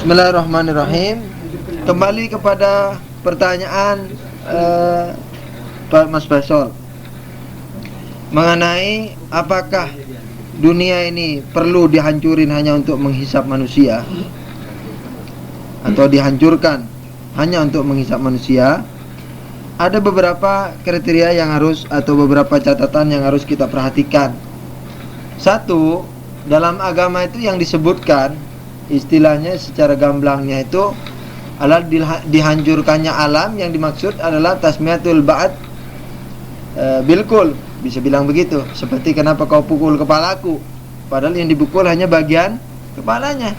Bismillahirrahmanirrahim. Kembali kepada pertanyaan Pak Mas Basol mengenai apakah dunia ini perlu dihancurin hanya untuk menghisap manusia atau dihancurkan hanya untuk menghisap manusia. Ada beberapa kriteria yang harus atau beberapa catatan yang harus kita perhatikan. Satu, dalam agama itu yang disebutkan istilahnya secara gamblangnya itu adalah dihancurkannya alam. Yang dimaksud adalah tasmiyatul ba'd bilkul, bisa bilang begitu. Seperti kenapa kau pukul kepalaku, padahal yang dipukul hanya bagian kepalanya,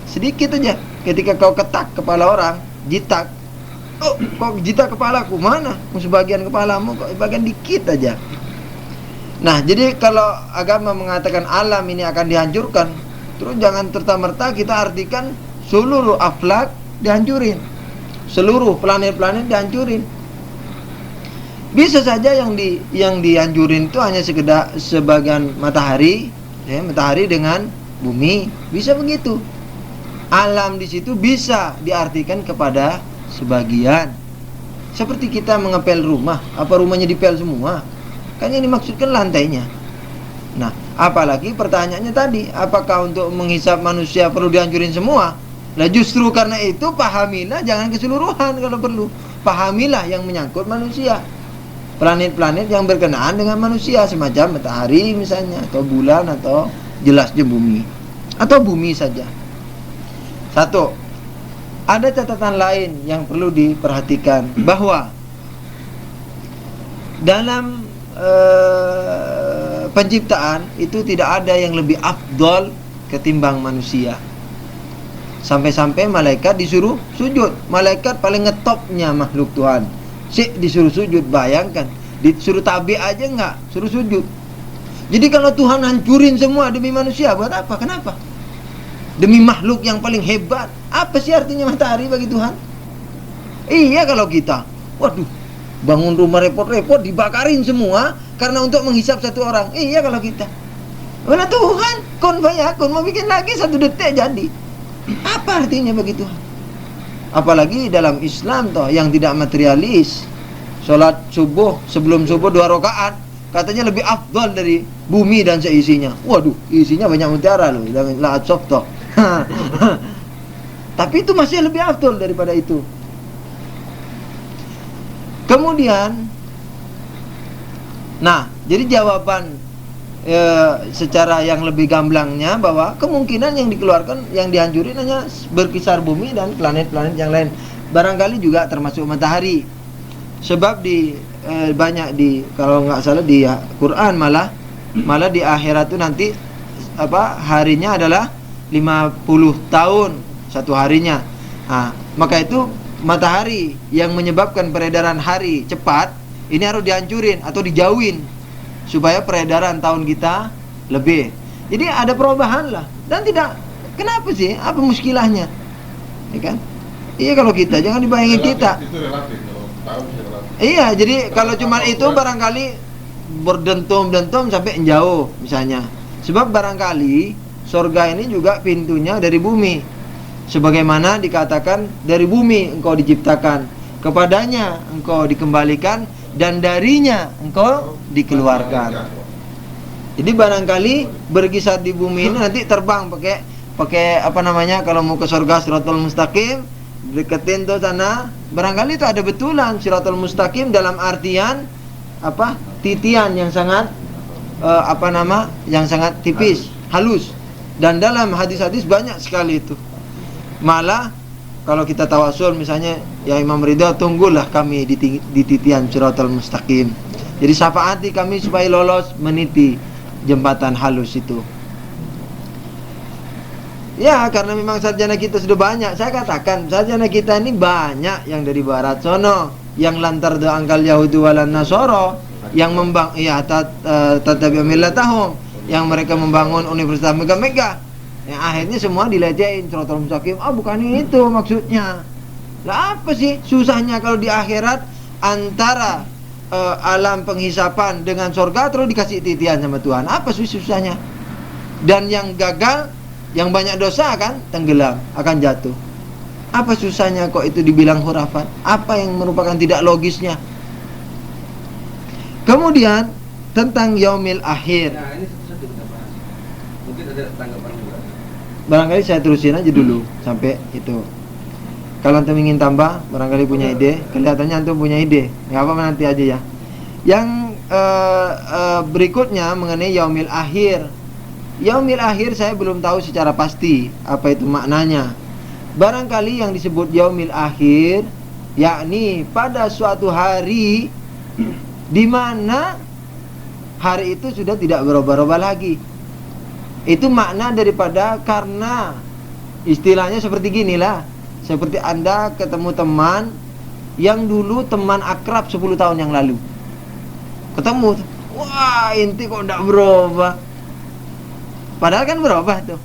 sedikit aja. Ketika kau ketak kepala orang, jitak, oh kau jitak kepalaku, mana sebagian kepalamu, kok bagian dikit aja. Nah, jadi kalau agama mengatakan alam ini akan dihancurkan, terus jangan serta-merta kita artikan seluruh aflak dihancurin, seluruh planet-planet dihancurin. Bisa saja yang dihancurin itu hanya sekedar sebagian matahari, ya, matahari dengan bumi, bisa begitu. Alam di situ bisa diartikan kepada sebagian. Seperti kita mengepel rumah, apa rumahnya dipel semua? Kan yang dimaksudkan lantainya. Nah, apalagi pertanyaannya tadi, apakah untuk menghisap manusia perlu dihancurin semua? Nah, justru karena itu pahamilah, jangan keseluruhan kalau perlu. Pahamilah yang menyangkut manusia, planet-planet yang berkenaan dengan manusia, semacam matahari misalnya, atau bulan, atau jelasnya bumi, atau bumi saja. Satu, ada catatan lain yang perlu diperhatikan, bahwa dalam penciptaan itu tidak ada yang lebih afdol ketimbang manusia. Sampai-sampai malaikat disuruh sujud. Malaikat paling ngetopnya makhluk Tuhan, disuruh sujud. Bayangkan, disuruh tabi aja enggak, suruh sujud. Jadi kalau Tuhan hancurin semua demi manusia, buat apa? Kenapa? Demi makhluk yang paling hebat. Apa sih artinya matahari bagi Tuhan? Iya, kalau kita, waduh, bangun rumah repot-repot, dibakarin semua karena untuk menghisap satu orang. Iya, kalau kita, mana Tuhan, kun fayakun, mau bikin lagi 1 detik jadi. Apa artinya bagi Tuhan? Apalagi dalam Islam toh, yang tidak materialis, sholat subuh, sebelum subuh 2 rakaat, katanya lebih afdal dari bumi dan seisinya. Waduh, isinya banyak mutiara loh, la atsof toh. Tapi itu masih lebih afdal daripada itu. Kemudian, nah, jadi jawaban secara yang lebih gamblangnya bahwa kemungkinan yang dikeluarkan, yang dihancurin hanya berkisar bumi dan planet-planet yang lain. Barangkali juga termasuk matahari. Sebab banyak di, kalau nggak salah di Quran malah di akhirat itu nanti harinya adalah 50 tahun satu harinya. Nah, maka itu matahari yang menyebabkan peredaran hari cepat ini harus dihancurin atau dijauhin supaya peredaran tahun kita lebih. Jadi ada perubahan lah. Dan tidak, kenapa sih? Apa muskilahnya? Ya kan? Iya, kalau kita, jangan dibayangin kita. Itu relatif, kalau tahu sih relatif. Iya, jadi kalau cuma itu barangkali berdentum-dentum sampai jauh misalnya. Sebab barangkali surga ini juga pintunya dari bumi. Sebagaimana dikatakan, dari bumi engkau diciptakan, kepadanya engkau dikembalikan, dan darinya engkau dikeluarkan. Jadi barangkali berkisar di bumi ini nanti terbang pakai apa namanya, kalau mau ke surga Shiratal Mustaqim, deketin tuh sana. Barangkali itu ada betulan Shiratal Mustaqim dalam artian titian yang sangat yang sangat tipis, halus. Dan dalam hadis-hadis banyak sekali itu. Malah kalau kita tawasul misalnya, ya Imam Ridha, tunggulah kami di titian Shiratal Mustaqim. Jadi syafaati kami supaya lolos meniti jembatan halus itu. Ya, karena memang sarjana kita sudah banyak. Saya katakan, sarjana kita ini banyak yang dari barat sono, yang lantar do angkal Yahudi walan Nasoro, yang tatabi millatahum, yang mereka membangun universitas megah-megah. Yang akhirnya semua dilecehin Shiratal Mustaqim. Bukan itu maksudnya. Lah apa sih susahnya kalau di akhirat antara alam penghisapan dengan surga terus dikasih titian sama Tuhan? Apa sih susahnya? Dan yang gagal Yang banyak dosa kan tenggelam, akan jatuh. Apa susahnya kok itu dibilang khurafat? Apa yang merupakan tidak logisnya? Kemudian tentang yaumil akhir. Nah, ini satu-satu kita bahas. Mungkin ada tanggapan juga. Barangkali saya terusin aja dulu sampai itu. Kalau antum ingin tambah, barangkali punya ide. Kelihatannya antum punya ide. Nggak apa-apa, nanti aja ya. Yang berikutnya mengenai yaumil akhir. Yaumil akhir saya belum tahu secara pasti apa itu maknanya. Barangkali yang disebut yaumil akhir yakni pada suatu hari di mana hari itu sudah tidak berubah-ubah lagi. Itu makna daripada, karena istilahnya seperti ginilah. Seperti Anda ketemu teman yang dulu teman akrab 10 tahun yang lalu. Ketemu, wah inti kok tidak berubah. Padahal kan berubah tuh.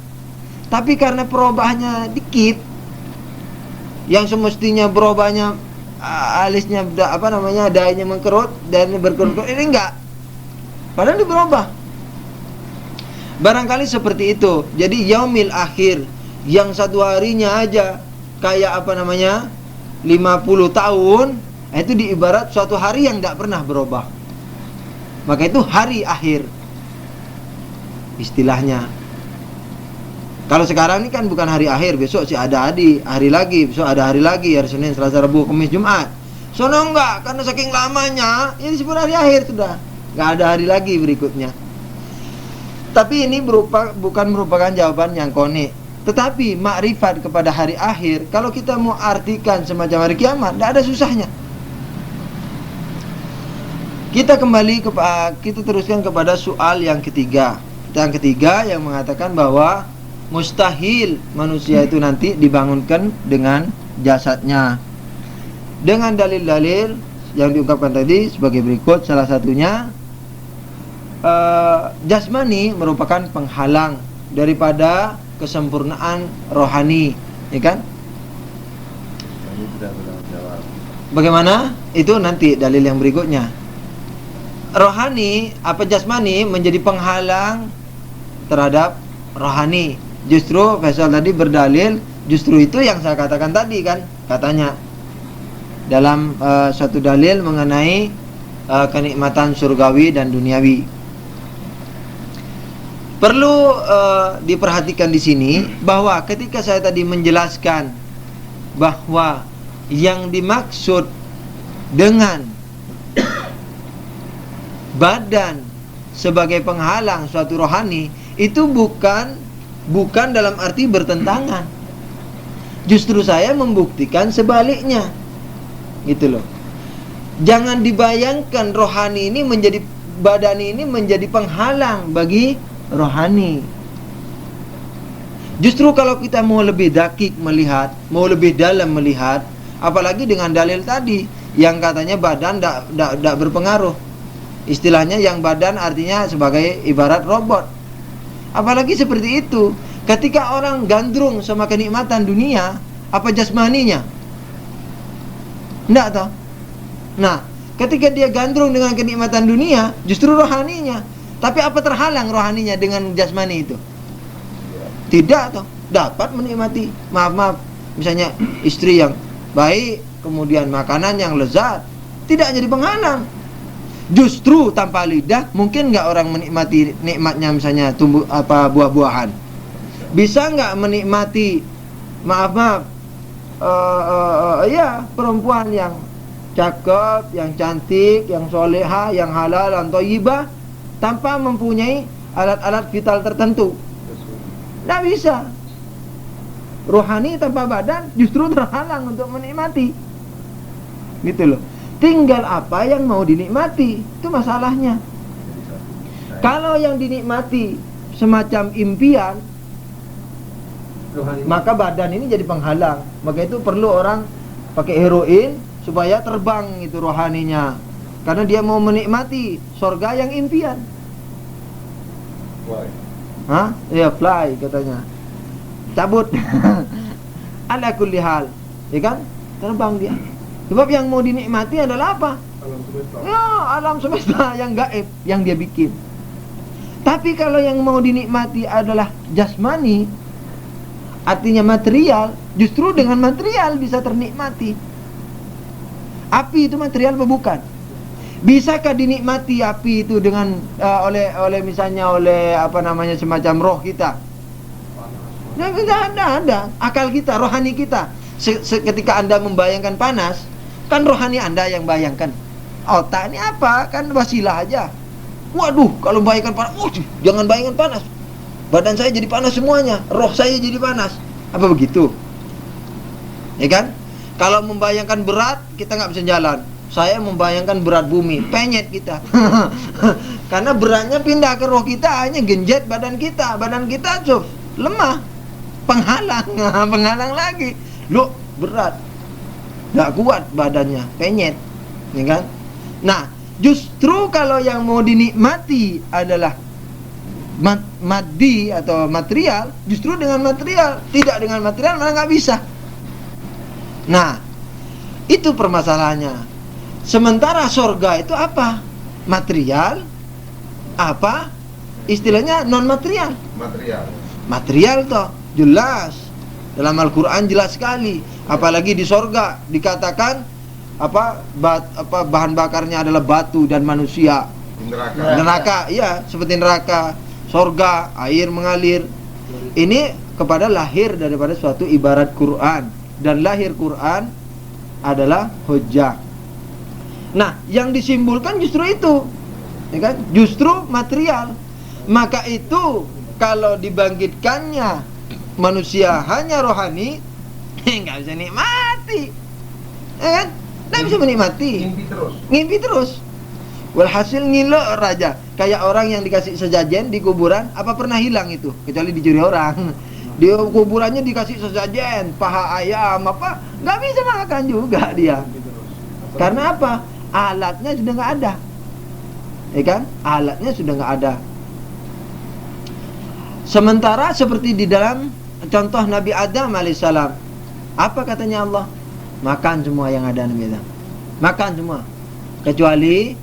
Tapi karena perubahannya dikit, yang semestinya berubahnya alisnya dayanya mengkerut dan berkerut, ini enggak. Padahal dia berubah. Barangkali seperti itu. Jadi yaumil akhir yang satu harinya aja kayak 50 tahun, itu diibarat suatu hari yang tidak pernah berubah. Maka itu hari akhir istilahnya. Kalau sekarang ini kan bukan hari akhir, besok sih ada hari lagi, besok ada hari lagi, hari Senin, Selasa, Rabu, Kamis, Jumat. Sono enggak, karena saking lamanya ini disebut hari akhir sudah. Enggak ada hari lagi berikutnya. Tapi ini bukan merupakan jawaban yang konik. Tetapi makrifat kepada hari akhir, kalau kita mau artikan semacam hari kiamat, tidak ada susahnya. Kita teruskan kepada soal yang ketiga. Yang ketiga yang mengatakan bahwa mustahil manusia itu nanti dibangunkan dengan jasadnya. Dengan dalil-dalil yang diungkapkan tadi sebagai berikut. Salah satunya, jasmani merupakan penghalang daripada kesempurnaan rohani, ya kan? Ini sudah jawab. Bagaimana? Itu nanti dalil yang berikutnya. Rohani, jasmani menjadi penghalang terhadap rohani. Justru Faisal tadi berdalil, justru itu yang saya katakan tadi kan, katanya dalam suatu dalil mengenai kenikmatan surgawi dan duniawi. Perlu diperhatikan di sini bahwa ketika saya tadi menjelaskan bahwa yang dimaksud dengan badan sebagai penghalang suatu rohani itu bukan dalam arti bertentangan. Justru saya membuktikan sebaliknya. Gitu loh. Jangan dibayangkan rohani ini menjadi, badan ini menjadi penghalang bagi rohani. Justru kalau kita mau lebih dakik melihat, mau lebih dalam melihat, apalagi dengan dalil tadi yang katanya badan tidak berpengaruh. Istilahnya yang badan artinya sebagai ibarat robot. Apalagi seperti itu. Ketika orang gandrung sama kenikmatan dunia, apa jasmaninya? Tidak toh? Nah, ketika dia gandrung dengan kenikmatan dunia, justru rohaninya. Tapi apa terhalang rohaninya dengan jasmani itu? Tidak toh? Dapat menikmati, maaf, misalnya istri yang baik, kemudian makanan yang lezat, tidak jadi penghalang. Justru tanpa lidah mungkin nggak orang menikmati nikmatnya, misalnya buah-buahan. Bisa nggak menikmati perempuan yang cakep, yang cantik, yang soleha, yang halal, yang thayyibah tanpa mempunyai alat-alat vital tertentu? Nggak bisa. Rohani tanpa badan justru terhalang untuk menikmati. Gitu loh. Tinggal apa yang mau dinikmati, itu masalahnya. Kalau yang dinikmati semacam impian, maka badan ini jadi penghalang. Maka itu perlu orang pakai heroin supaya terbang itu rohaninya, karena dia mau menikmati surga yang impian. Why? Ya fly katanya. Cabut. Ala kulli hal, ya kan? Terbang dia. Sebab yang mau dinikmati adalah apa? Alam semesta. Ya, alam semesta yang gaib yang dia bikin. Tapi kalau yang mau dinikmati adalah jasmani, artinya material, justru dengan material bisa ternikmati. Api itu material apa bukan? Bisakah dinikmati api itu dengan oleh misalnya oleh apa namanya semacam roh kita? Nah, ada akal kita, rohani kita. Ketika Anda membayangkan panas, kan rohani Anda yang bayangkan. Otak ini apa? Kan wasilah aja. Waduh, kalau bayangkan panas, jangan bayangkan panas. Badan saya jadi panas semuanya, roh saya jadi panas. Apa begitu? Ya kan? Kalau membayangkan berat, kita nggak bisa jalan. Saya membayangkan berat bumi, penyet kita. Karena beratnya pindah ke roh kita, hanya genjet badan kita. Badan kita lemah, penghalang, penghalang lagi. Loh, berat, nggak kuat badannya, penyet, ya kan? Nah, justru kalau yang mau dinikmati adalah maddi atau material, justru dengan material, tidak dengan material malah nggak bisa. Nah, itu permasalahannya. Sementara surga itu apa? Material, apa? Istilahnya non material. Material toh, jelas. Dalam Al-Quran jelas sekali. Apalagi di surga dikatakan bahan bakarnya adalah batu dan manusia. Neraka, iya, seperti neraka. Surga, air mengalir. Ini kepada lahir daripada suatu ibarat Quran. Dan lahir Quran adalah hujjah. Nah, yang disimbolkan justru itu, ya kan? Justru material. Maka itu kalau dibangkitkannya manusia hanya rohani, nggak bisa nikmati, ya kan? Nggak bisa menikmati. Ngimpi terus. Walhasil ngilo raja. Kayak orang yang dikasih sesajen di kuburan, apa pernah hilang itu? Kecuali dicuri orang. Di kuburannya dikasih sesajen, paha ayam apa, nggak bisa makan juga dia. Karena apa? Alatnya sudah nggak ada, ya kan? Alatnya sudah nggak ada. Sementara seperti di dalam contoh Nabi Adam alaihissalam, apa katanya Allah? Makan semua yang ada, Nabi Adam. Makan semua, kecuali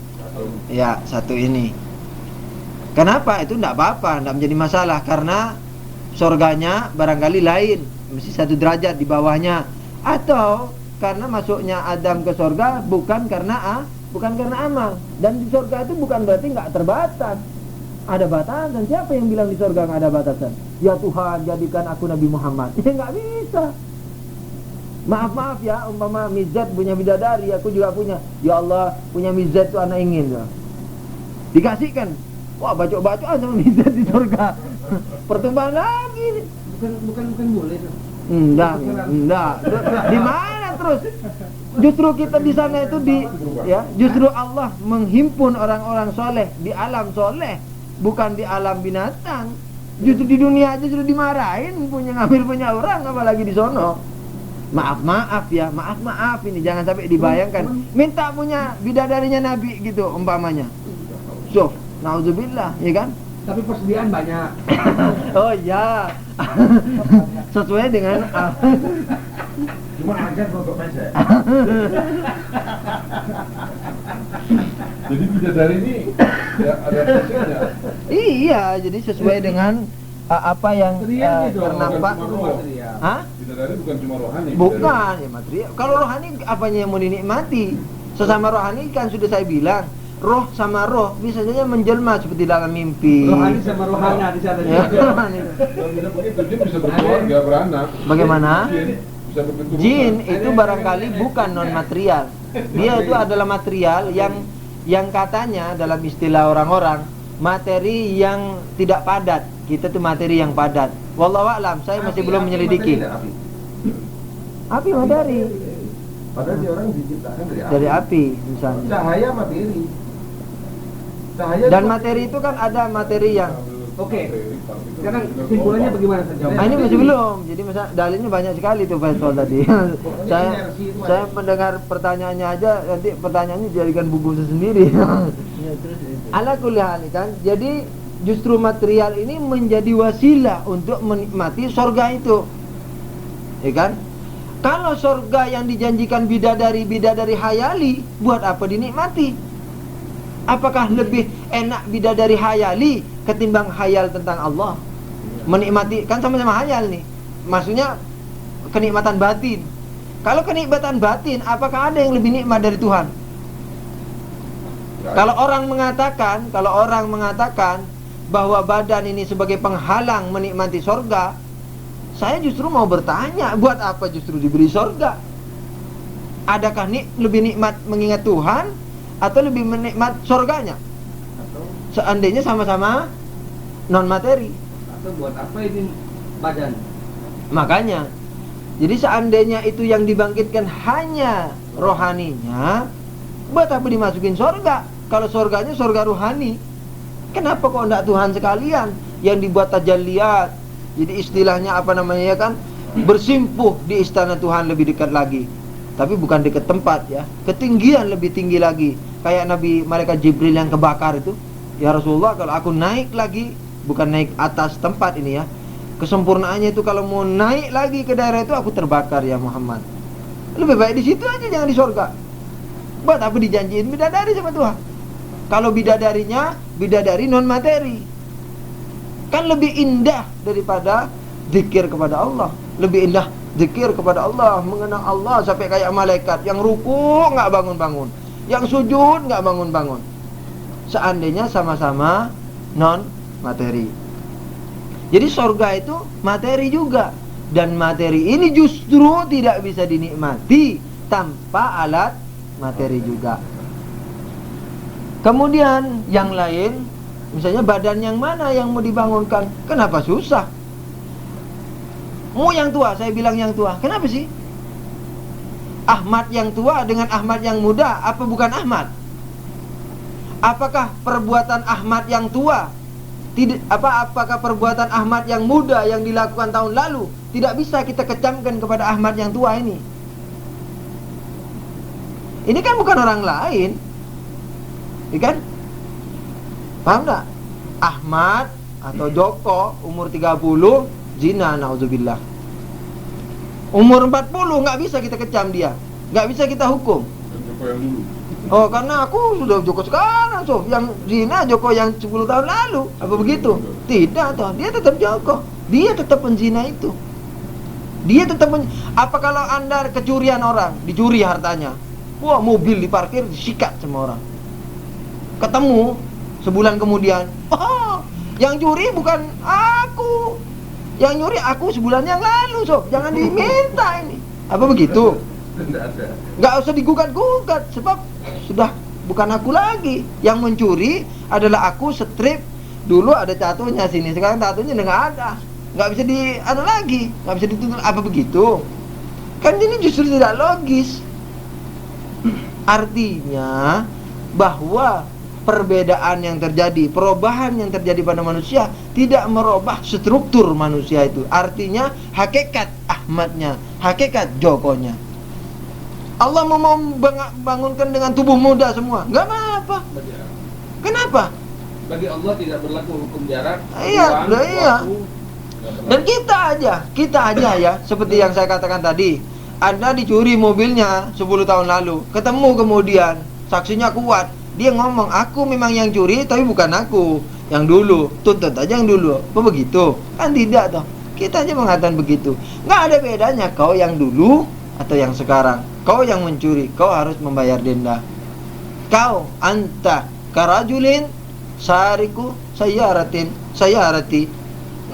ya satu ini. Kenapa? Itu tidak apa-apa, tidak menjadi masalah, karena surganya barangkali lain, mesti satu derajat di bawahnya, atau karena masuknya Adam ke surga bukan karena amal. Dan di surga itu bukan berarti nggak terbatas, ada batasan. Siapa yang bilang di surga nggak ada batasan? Ya Tuhan, jadikan aku Nabi Muhammad. Ya nggak bisa. Maaf ya, umpama mizat punya bidadari, aku juga punya. Ya Allah, punya mizat itu anak ingin ya. Dikasihkan. Wah, bacok-bacokan sama mizat di surga. Pertumbuhan lagi. Bukan boleh. Enggak. Di mana terus? Justru kita di sana itu justru Allah menghimpun orang-orang soleh di alam soleh, bukan di alam binatang. Justru di dunia aja sudah dimarahin, ngambil punya orang, apalagi di sono. Maaf ya, maaf ini jangan sampai dibayangkan. Minta punya bidadarinya Nabi gitu umpamanya. So, nauzubillah, ya kan? Tapi persediaan banyak. Oh ya. Sesuai dengan Cuma aja untuk meja. Jadi bidadari ini ya ada prosesnya. Iya, jadi sesuai dengan apa yang ternampak. Hah? Bidadari bukan cuma rohani. Bukan, ya material. Kalau rohani apanya yang mau dinikmati? Sesama rohani kan sudah saya bilang, roh sama roh bisa saja menjelma seperti dalam mimpi. Rohani sama rohana di sana. Ya. Jin bisa berkeluarga, beranak. Bagaimana? Bisa berbentuk. Jin itu barangkali bukan non material. Dia itu adalah material yang katanya dalam istilah orang-orang materi yang tidak padat. Kita tuh materi yang padat. Wallahu a'lam, saya masih belum menyelidiki. Api materi. Padahal dia orang diciptakan Dari api misalnya. Cahaya materi. Dan materi itu kan ada materi yang Oke. Sekarang kesimpulannya bagaimana saja? ini masih belum. Jadi misalnya dalilnya banyak sekali tuh Faisal tadi. saya mendengar pertanyaannya aja, nanti pertanyaannya dijadikan buku sendiri. Ala kulli hal kan. Jadi justru material ini menjadi wasilah untuk menikmati surga itu. Ya kan? Kalau surga yang dijanjikan bidadari hayali, buat apa dinikmati? Apakah lebih enak bidadari hayali ketimbang hayal tentang Allah? Menikmati, kan sama-sama hayal nih. maksudnya kenikmatan batin. Kalau kenikmatan batin, apakah ada yang lebih nikmat dari Tuhan? Kalau orang mengatakan bahwa badan ini sebagai penghalang menikmati sorga, saya justru mau bertanya, buat apa justru diberi sorga? Adakah lebih nikmat mengingat Tuhan atau lebih menikmat sorganya? Atau Seandainya sama-sama non materi. buat apa ini badan? Makanya, jadi seandainya itu yang dibangkitkan hanya rohaninya, buat apa dimasukin sorga? Kalau sorganya sorga rohani, kenapa kok enggak Tuhan sekalian yang dibuat tajalliyat? Jadi istilahnya apa namanya ya kan, bersimpuh di istana Tuhan lebih dekat lagi. Tapi bukan dekat tempat ya, ketinggian lebih tinggi lagi. Kayak Nabi malaikat Jibril yang kebakar itu, ya Rasulullah, kalau aku naik lagi, bukan naik atas tempat ini ya, kesempurnaannya itu kalau mau naik lagi ke daerah itu aku terbakar ya Muhammad. Lebih baik di situ aja, jangan di surga. Buat apa dijanjiin bidadari sama Tuhan? Kalau bidadarinya bidadari non materi, kan lebih indah daripada zikir kepada Allah. Lebih indah zikir kepada Allah, mengenang Allah sampai kayak malaikat yang ruku nggak bangun-bangun, yang sujud nggak bangun-bangun. Seandainya sama-sama non materi. Jadi sorga itu materi juga, dan materi ini justru tidak bisa dinikmati tanpa alat materi juga. Kemudian yang lain, misalnya badan yang mana yang mau dibangunkan? Kenapa susah? Mau yang tua, saya bilang yang tua. Kenapa sih? Ahmad yang tua dengan Ahmad yang muda, apa bukan Ahmad? Apakah perbuatan Ahmad yang tua apakah perbuatan Ahmad yang muda yang dilakukan tahun lalu tidak bisa kita kecamkan kepada Ahmad yang tua ini? Ini kan bukan orang lain, ya kan? Paham tak? Ahmad atau Joko umur 30 zina, na'udzubillah. Umur 40 nggak bisa kita kecam dia, nggak bisa kita hukum. Joko yang dulu. Oh, karena aku sudah Joko sekarang, so yang zina Joko yang 10 tahun lalu, apa begitu? Tidak, toh. Dia tetap Joko, dia tetap penzina itu. Dia tetap apa kalau Anda kecurian orang, dicuri hartanya, wah mobil diparkir disikat sama orang, ketemu sebulan kemudian, oh yang curi bukan aku, yang nyuri aku sebulan yang lalu, so jangan diminta ini, apa begitu? Tidak ada. Nggak usah digugat-gugat, sebab sudah bukan aku lagi. Yang mencuri adalah aku, strip. Dulu ada tatunya sini, sekarang tatunya udah nggak ada. Nggak bisa ada lagi, nggak bisa dituntut, apa begitu? Kan ini justru tidak logis. Artinya bahwa perbedaan yang terjadi, perubahan yang terjadi pada manusia tidak merubah struktur manusia itu. Artinya hakikat Ahmadnya, hakikat Jokonya. Allah mau bangunkan dengan tubuh muda semua, nggak apa-apa. Kenapa? Bagi Allah tidak berlaku hukum jarak. Iya, ruang, iya. waktu. Dan kita aja ya, seperti yang saya katakan tadi, Anda dicuri mobilnya 10 tahun lalu, ketemu kemudian, saksinya kuat, dia ngomong, aku memang yang curi, tapi bukan aku yang dulu, tuntut aja yang dulu, apa begitu? Kan tidak toh, kita aja mengatakan begitu. Nggak ada bedanya kau yang dulu atau yang sekarang. Kau yang mencuri, kau harus membayar denda. Kau, anta karajulin sariku sayarati.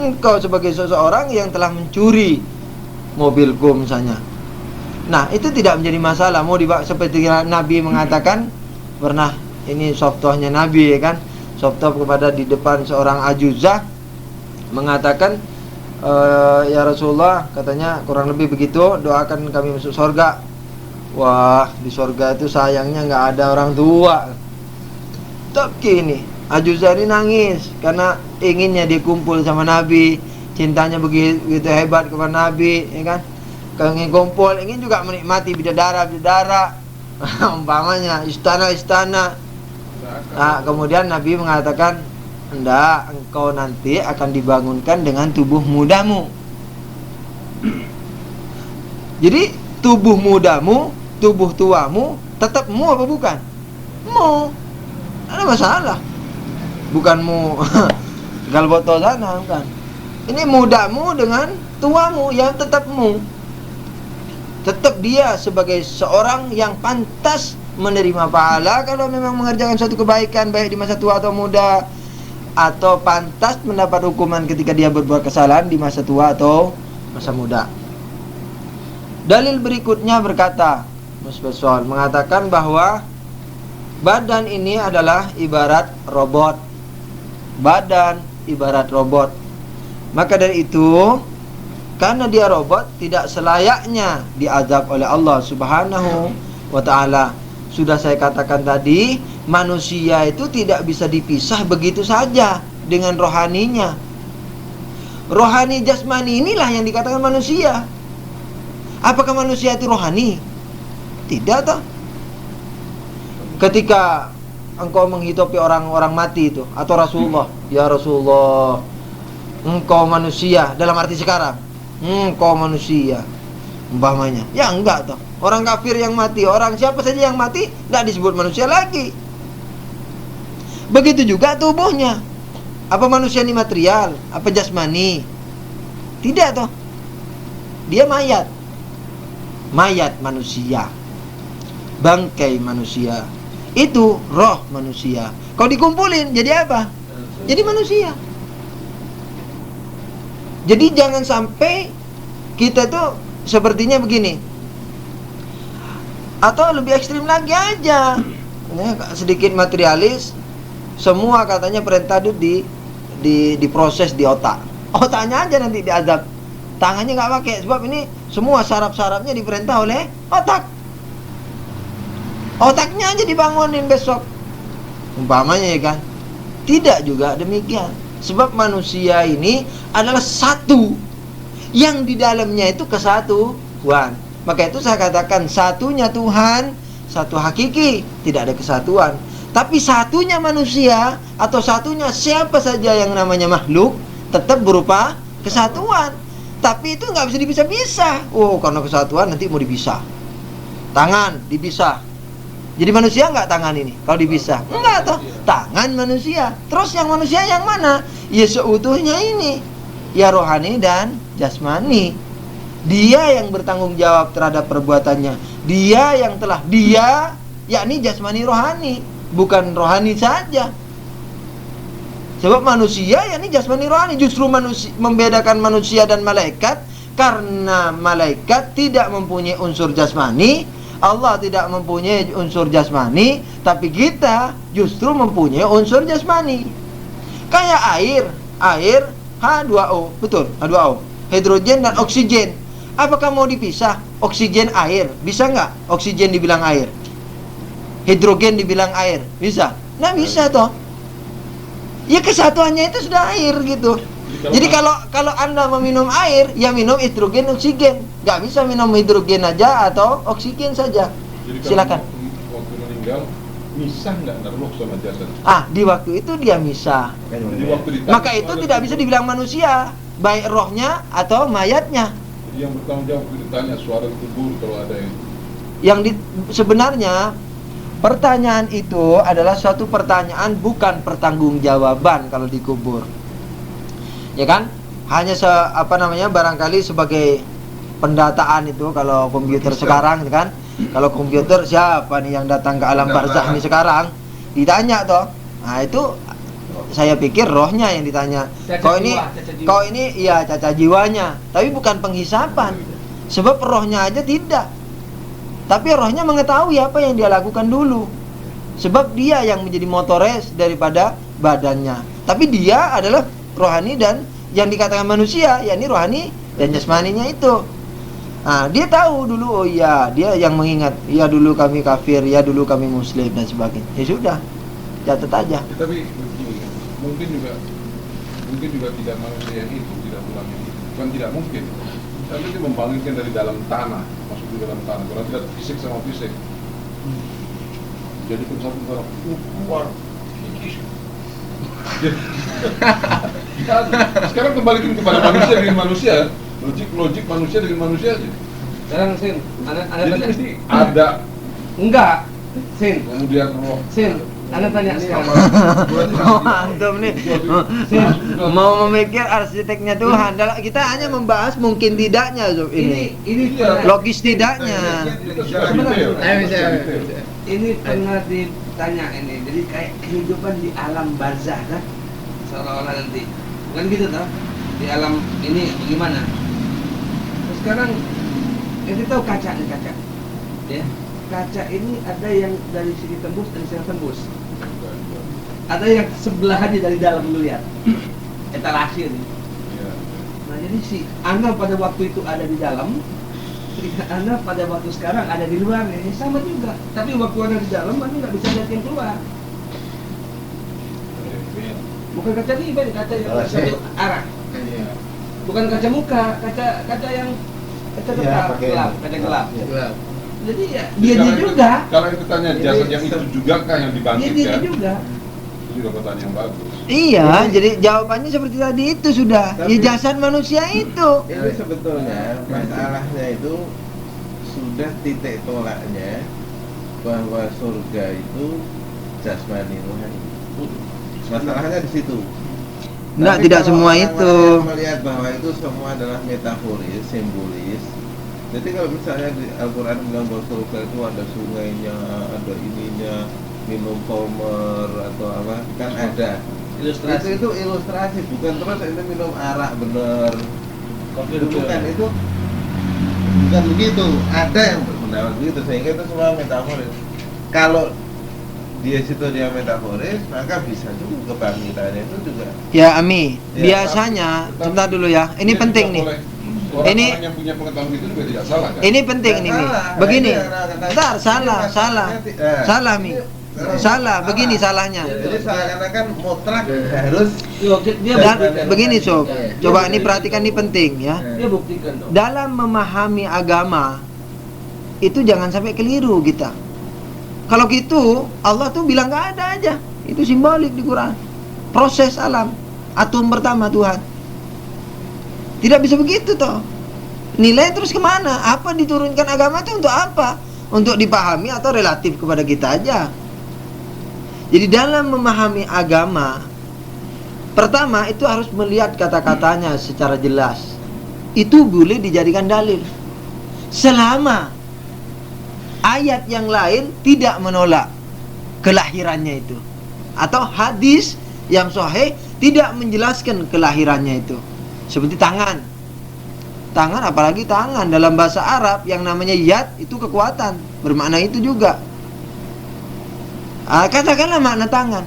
Engkau sebagai seseorang yang telah mencuri mobilku misalnya. Nah, itu tidak menjadi masalah. Mau dibawa seperti Nabi mengatakan, pernah ini softohnya Nabi ya kan, softoh kepada di depan seorang ajuzah, mengatakan, ya Rasulullah, katanya kurang lebih begitu, doakan kami masuk surga. Wah, di surga itu sayangnya nggak ada orang tua. Tapi ini ajuzah ini nangis karena inginnya dikumpul sama Nabi, cintanya begitu hebat kepada Nabi, ya kan? Ingin kumpul, ingin juga menikmati bidadara, umpamanya istana. Nah, kemudian Nabi mengatakan, hendak engkau nanti akan dibangunkan dengan tubuh mudamu. Jadi tubuh mudamu, tubuh tuamu tetap mu apa bukan? Mu. Ada masalah. Bukan mu. Gal botol sana bukan. Ini mudamu dengan tuamu, ya tetapmu. Tetap dia sebagai seorang yang pantas menerima pahala kalau memang mengerjakan suatu kebaikan baik di masa tua atau muda, atau pantas mendapat hukuman ketika dia berbuat kesalahan di masa tua atau masa muda. Dalil berikutnya berkata, Musbasol mengatakan bahwa badan ini adalah ibarat robot. Badan ibarat robot. Maka dari itu, karena dia robot, tidak selayaknya diazab oleh Allah Subhanahu wa ta'ala. Sudah saya katakan tadi, manusia itu tidak bisa dipisah begitu saja dengan rohaninya. Rohani jasmani inilah yang dikatakan manusia. Apakah manusia itu rohani? Tidak toh. Ketika engkau menghidupi orang-orang mati itu, atau Rasulullah, ya Rasulullah, engkau manusia dalam arti sekarang, engkau manusia umpamanya, ya enggak toh. Orang kafir yang mati, orang siapa saja yang mati, tidak disebut manusia lagi. Begitu juga tubuhnya. Apa manusia ini material? Apa jasmani? Tidak toh. Dia mayat. Mayat manusia, bangkai manusia. Itu roh manusia. Kalau dikumpulin jadi apa? Jadi manusia. Jadi jangan sampai kita tuh sepertinya begini. Atau lebih ekstrim lagi aja, ya, sedikit materialis. Semua katanya perintah itu diproses di otak. Otaknya aja nanti diazab. Tangannya nggak pakai, sebab ini semua saraf-sarafnya diperintah oleh otak. Otaknya aja dibangunin besok, umpamanya, ya kan? Tidak juga demikian. Sebab manusia ini adalah satu, yang di dalamnya itu kesatuan. Maka itu saya katakan satunya Tuhan, satu hakiki, tidak ada kesatuan. Tapi satunya manusia atau satunya siapa saja yang namanya makhluk tetap berupa kesatuan. Tapi itu nggak bisa dipisah-pisah. Oh, karena kesatuan nanti mau dipisah. Tangan dipisah. Jadi manusia nggak tangan ini kalau dipisah? Enggak toh. Tangan manusia. Terus yang manusia yang mana? Ya seutuhnya ini. Ya rohani dan jasmani. Dia yang bertanggung jawab terhadap perbuatannya. Dia yang telah yakni jasmani rohani, bukan rohani saja. Sebab manusia yakni jasmani rohani. Justru membedakan manusia dan malaikat, karena malaikat tidak mempunyai unsur jasmani, Allah tidak mempunyai unsur jasmani, tapi kita justru mempunyai unsur jasmani. Kayak air H2O, betul, H2O, hidrogen dan oksigen. Apakah mau dipisah? Oksigen air, bisa nggak? Oksigen dibilang air, hidrogen dibilang air, bisa? Nggak bisa toh. Ya kesatuannya itu sudah air gitu. Jadi kalau Anda meminum air, ya minum hidrogen, oksigen. Nggak bisa minum hidrogen aja atau oksigen saja. Jadi Silakan. Waktu meninggal, misah nggak roh sama jasad? Di waktu itu dia misah. Jadi waktu ditanya, Maka itu tidak bisa dibilang manusia, baik rohnya atau mayatnya. Jadi yang bertanggung jawab waktu ditanya suara kubur kalau ada yang Sebenarnya pertanyaan itu adalah suatu pertanyaan, bukan pertanggungjawaban kalau dikubur. Ya kan? Hanya barangkali sebagai pendataan itu kalau komputer sekarang, kan? Kalau komputer siapa nih yang datang ke alam barzakh ini sekarang? Ditanya toh. Nah, itu saya pikir rohnya yang ditanya. Kau ini iya cacat jiwanya, tapi bukan penghisapan. Sebab rohnya aja tidak. Tapi rohnya mengetahui apa yang dia lakukan dulu. Sebab dia yang menjadi motores daripada badannya. Tapi dia adalah rohani dan yang dikatakan manusia, yakni rohani dan jasmaninya itu. Nah, dia tahu dulu, oh iya, dia yang mengingat, ya dulu kami kafir, ya dulu kami muslim dan sebagainya. Ya sudah, catat aja. Ya, tapi begini, mungkin juga tidak manusia yang itu, tidak tulang yang itu. Bukan tidak mungkin. Tapi itu membangkitkan dari dalam tanah, masuk di dalam tanah. Kalau tidak fisik sama fisik. Jadi satu orang keluar kikis. Sekarang kembalikan kepada manusia dengan manusia. Logik manusia dengan manusia aja. Sekarang Sin, Anda Jadi tanya. mesti ada Enggak, Sin. kemudian roh. Sin, Anda tanya sekarang. Antum nih mau memikir arsiteknya Tuhan. Kita hanya membahas mungkin tidaknya Sob, ini logis tidaknya. Ini pernah ditanya ini. Jadi kayak kehidupan di alam barzah kan? Seolah-olah nanti. Bukan gitu toh? Di alam ini bagaimana? Terus sekarang kita tahu kaca nih, kaca. Ya. Kaca ini ada yang dari sini tembus, dari sini tembus. Ada yang sebelahannya dari dalam melihat. Etalase ini. Nah, jadi si Anda pada waktu itu ada di dalam, Anda pada waktu sekarang ada di luar, ini sama juga. Tapi waktu Anda di dalam, Anda nggak bisa lihat yang keluar. Bukan kaca ini, kaca yang satu arah. Bukan kaca muka, kaca yang kaca gelap, kaca gelap. Jadi ya dia juga. Kalau itu tanya jasad yang itu juga kah yang dibangkitkan? Dia juga. Itu juga pertanyaan yang bagus. Iya, jadi jawabannya seperti tadi itu sudah. Ya jasad manusia itu. Itu sebetulnya masalahnya itu sudah titik tolaknya bahwa surga itu jasmani rohani. Masalahnya di situ. Nah, Tapi tidak kalau semua orang itu. lain melihat bahwa itu semua adalah metaforis, simbolis. Jadi kalau misalnya di Al-Quran bilang bahwa surga itu ada sungainya, ada ininya, minum homer atau apa, kan ada. Ilustrasi. Itu ilustrasi, bukan terus ini minum arak bener. Bukan itu, bukan begitu. Ada yang berpendapat begitu, sehingga itu semua metaforis. Kalau dia situ dia metaforis, maka bisa juga kebangkitannya itu juga. Ya Ami, Ya, biasanya sebentar dulu ya. Ini penting nih. Orang-orang Ini- yang punya pengetahuan itu juga tidak salah kan? Ini penting Nggak nih, Mi. salah. Begini. Nah, ini Bentar, salah. Salah, Mi. Salah, begini salahnya. Jadi seakan-akan mutlak harus Dia Dan buktikan. begini Sob, coba ini perhatikan, ini penting ya. Dia buktikan dong. Dalam memahami agama itu jangan sampai keliru kita. Kalau gitu Allah tuh bilang nggak ada aja. Itu simbolik di Quran. Proses alam, atom pertama Tuhan. Tidak bisa begitu toh. Nilai terus kemana? Apa diturunkan agama itu untuk apa? Untuk dipahami atau relatif kepada kita aja? Jadi dalam memahami agama, pertama itu harus melihat kata-katanya secara jelas. Itu boleh dijadikan dalil selama ayat yang lain tidak menolak kelahirannya itu, atau hadis yang sahih tidak menjelaskan kelahirannya itu. Seperti tangan, apalagi tangan dalam bahasa Arab yang namanya yad itu kekuatan, bermakna itu juga. Katakanlah makna tangan.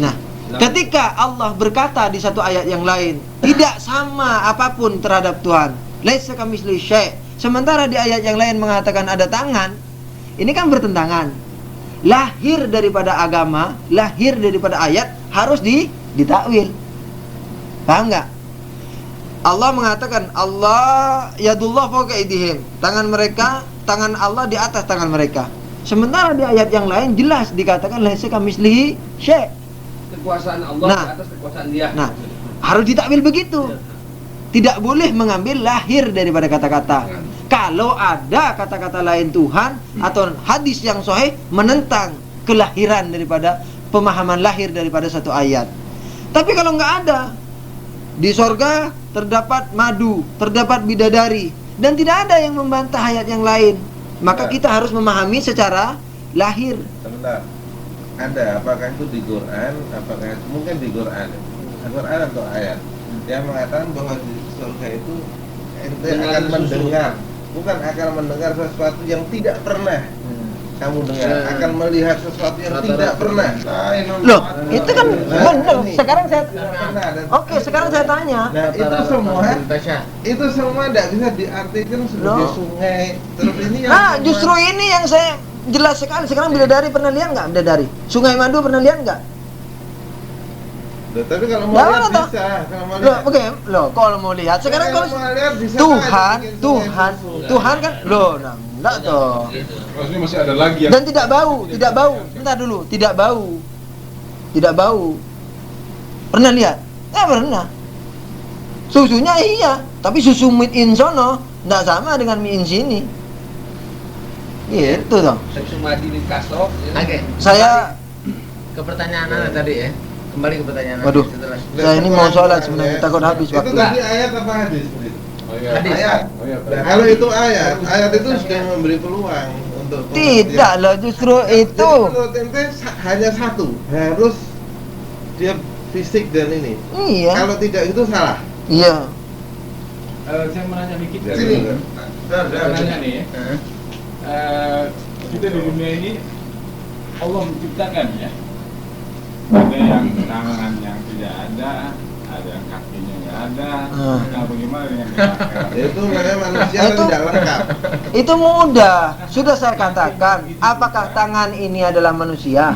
Nah, ketika Allah berkata di satu ayat yang lain tidak sama apapun terhadap Tuhan, laisa kamitslihi syai', sementara di ayat yang lain mengatakan ada tangan, ini kan bertentangan. Lahir daripada agama, lahir daripada ayat harus ditakwil. Paham nggak? Allah mengatakan Allah yadullah fawqa aydihim, tangan mereka, tangan Allah di atas tangan mereka. Sementara di ayat yang lain jelas dikatakan laisa kamitslihi syai'. Kekuasaan Allah Nah. di atas kekuasaan dia. Nah, harus ditakwil begitu. Tidak boleh mengambil lahir daripada kata-kata. Kalau ada kata-kata lain Tuhan atau hadis yang sahih menentang kelahiran daripada pemahaman lahir daripada satu ayat. Tapi kalau nggak ada, di sorga terdapat madu, terdapat bidadari, dan tidak ada yang membantah ayat yang lain, maka kita harus memahami secara lahir. sebentar. Ada apakah itu di Quran? Apakah mungkin di Quran? Quran atau ayat yang mengatakan bahwa di surga itu ente akan mendengar, bukan akan mendengar sesuatu yang tidak pernah kamu dengar, akan melihat sesuatu yang tidak pernah. Loh, itu kan benar. Sekarang saya Tidak pernah. Oke, sekarang saya tanya. Nah, itu semua tidak bisa diartikan sebagai Loh. sungai. Terus ini yang Nah, semua- justru ini yang saya jelas sekali. Sekarang bidadari pernah lihat nggak bidadari? Sungai Madu pernah lihat nggak? Loh, tapi kalau mau Nggak lihat ada. bisa, kalau mau Loh, lihat. oke, loh kalau mau lihat sekarang kalau mau lihat bisa Tuhan, aja bikin Tuhan, sungai. Tuhan kan, loh, nah, enggak toh. Maksudnya masih ada lagi yang Dan tidak bau, tidak bau. Bentar dulu, tidak bau, tidak bau. Pernah lihat? Pernah. Susunya iya, tapi susu made in sono enggak sama dengan made in sini. Gitu toh. Susu madi di kasok. Oke. Saya ke pertanyaan Anda tadi ya. Kembali ke pertanyaan Anda Waduh. setelah Saya ini mau sholat sebenarnya, takut habis Itu waktu. tadi ayat apa hadis? Oh iya. Hadis. Ayat. Oh iya. Nah, kalau itu ayat itu sudah memberi peluang untuk Tidak loh, justru itu. Jadi menurut ente hanya satu, harus dia fisik dan ini. Iya. Kalau tidak itu salah. Iya. Saya mau nanya dikit. Sini. Saya nanya nih ya. Kita di dunia ini Allah menciptakan ya. Ada yang tangan yang tidak ada yang kakinya nggak ada. Nah, bagaimana dengan yang akhirat? Itu namanya manusia Itu- tidak lengkap. Itu mudah. Sudah saya katakan, apakah tangan ini adalah manusia?